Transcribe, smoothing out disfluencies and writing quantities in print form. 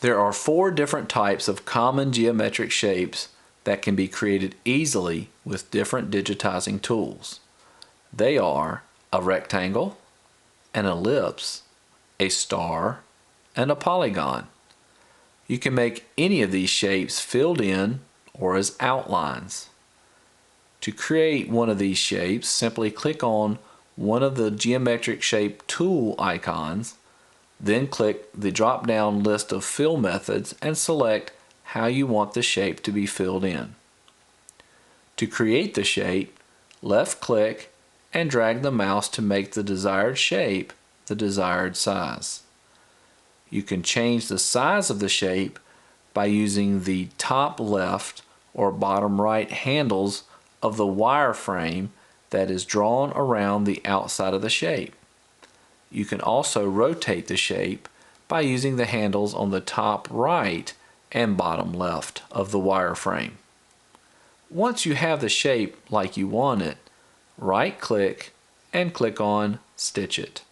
There are 4 different types of common geometric shapes that can be created easily with different digitizing tools. They are a rectangle, an ellipse, a star, and a polygon. You can make any of these shapes filled in or as outlines. To create one of these shapes, simply click on one of the geometric shape tool icons, then click the drop-down list of fill methods and select how you want the shape to be filled in. To create the shape, left-click and drag the mouse to make the desired shape the desired size. You can change the size of the shape by using the top left or bottom right handles of the wireframe that is drawn around the outside of the shape. You can also rotate the shape by using the handles on the top right and bottom left of the wireframe. Once you have the shape like you want it, right-click and click on Stitch It.